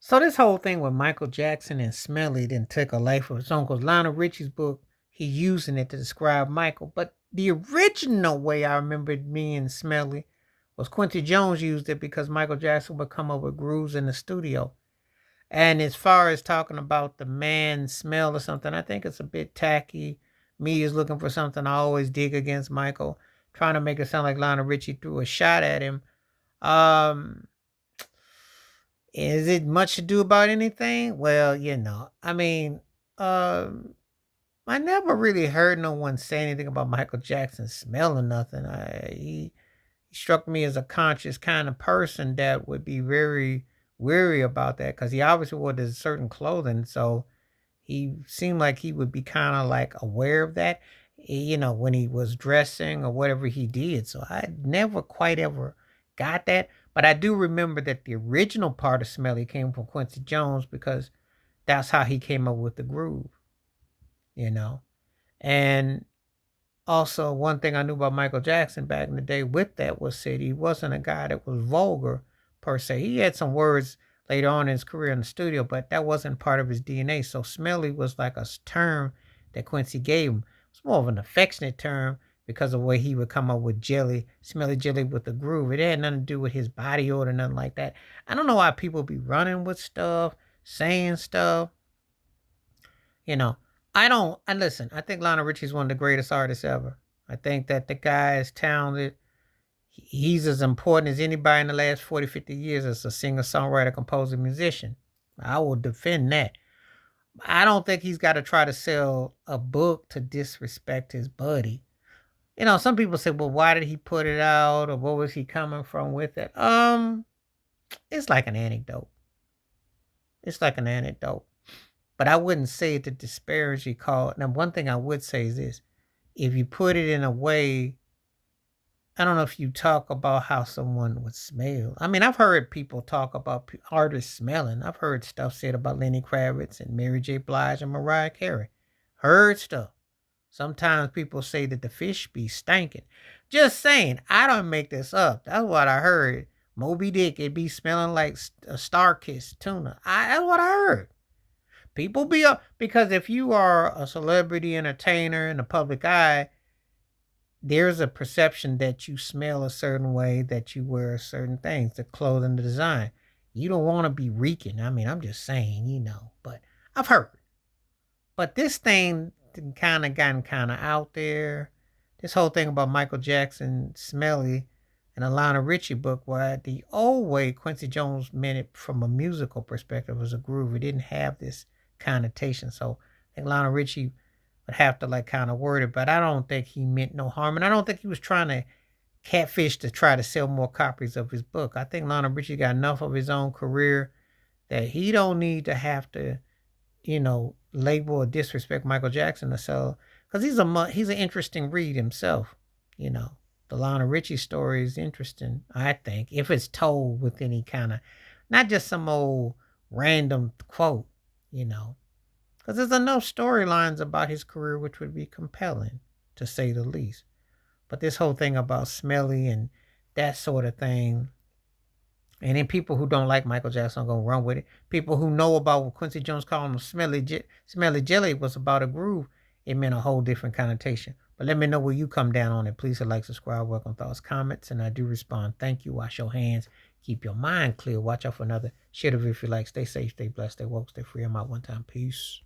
So this whole thing with Michael Jackson and Smelly didn't take a life of its own because Lionel Richie's book, he's using it to describe Michael. But the original way I remembered me and Smelly was Quincy Jones used it because Michael Jackson would come up with grooves in the studio. And as far as talking about the man smell or something, I think it's a bit tacky. Me is looking for something I always dig against Michael, trying to make it sound like Lionel Richie threw a shot at him. Um, is it much to do about anything? Well, I mean, um, I never really heard no one say anything about Michael Jackson smelling nothing. He struck me as a conscious kind of person that would be very weary about that because he obviously wore this certain clothing, so he seemed like he would be kind of like aware of that, when he was dressing or whatever he did. So I never quite ever got that. But I do remember that the original part of Smelly came from Quincy Jones because that's how he came up with the groove, you know. And also, one thing I knew about Michael Jackson back in the day with that was that he wasn't a guy that was vulgar per se. He had some words later on in his career in the studio, but that wasn't part of his DNA. So smelly was like a term that Quincy gave him. It's more of an affectionate term because of the way he would come up with jelly, smelly jelly with the groove. It had nothing to do with his body odor, nothing like that. I don't know why people be running with stuff, saying stuff. You know, I don't. And listen, I think Lionel Richie is one of the greatest artists ever. I think that the guy is talented. He's as important as anybody in the last 40, 50 years as a singer, songwriter, composer, musician. I will defend that. I don't think he's got to try to sell a book to disrespect his buddy. Some people say, well, why did he put it out or what was he coming from with it? It's like an anecdote. It's like an anecdote. But I wouldn't say it to disparage your call. Now, one thing I would say is this: if you put it in a way, I don't know if you talk about how someone would smell. I mean, I've heard people talk about artists smelling. I've heard stuff said about Lenny Kravitz and Mary J. Blige and Mariah Carey. Heard stuff. Sometimes people say that the fish be stinking. Just saying, I don't make this up. That's what I heard. Moby Dick, it be smelling like a star-kissed tuna. That's what I heard. People be up because if you are a celebrity entertainer in the public eye, there's a perception that you smell a certain way, that you wear certain things, the clothing, the design. You don't want to be reeking. I mean, I'm just saying, but I've heard. But this thing kind of gotten kind of out there. This whole thing about Michael Jackson, Smelly, and a Lionel Richie book, where the old way Quincy Jones meant it from a musical perspective was a groove. It didn't have this connotation. So I think Lionel Richie would have to like kind of word it, but I don't think he meant no harm. And I don't think he was trying to catfish to try to sell more copies of his book. I think Lionel Richie got enough of his own career that he don't need to have to, label or disrespect Michael Jackson to sell because he's an interesting read himself. You know, the Lionel Richie story is interesting. I think if it's told with any kind of, not just some old random quote, you know, because there's enough storylines about his career which would be compelling, to say the least. But this whole thing about Smelly and that sort of thing, and then people who don't like Michael Jackson are gonna run with it. People who know about what Quincy Jones called him smelly jelly was about a groove. It meant a whole different connotation. But let me know where you come down on it. Please hit like, subscribe, welcome thoughts, comments, and I do respond. Thank you. Wash your hands. Keep your mind clear. Watch out for another. Share the video if you like. Stay safe, stay blessed, stay woke, stay free. I'm out one time. Peace.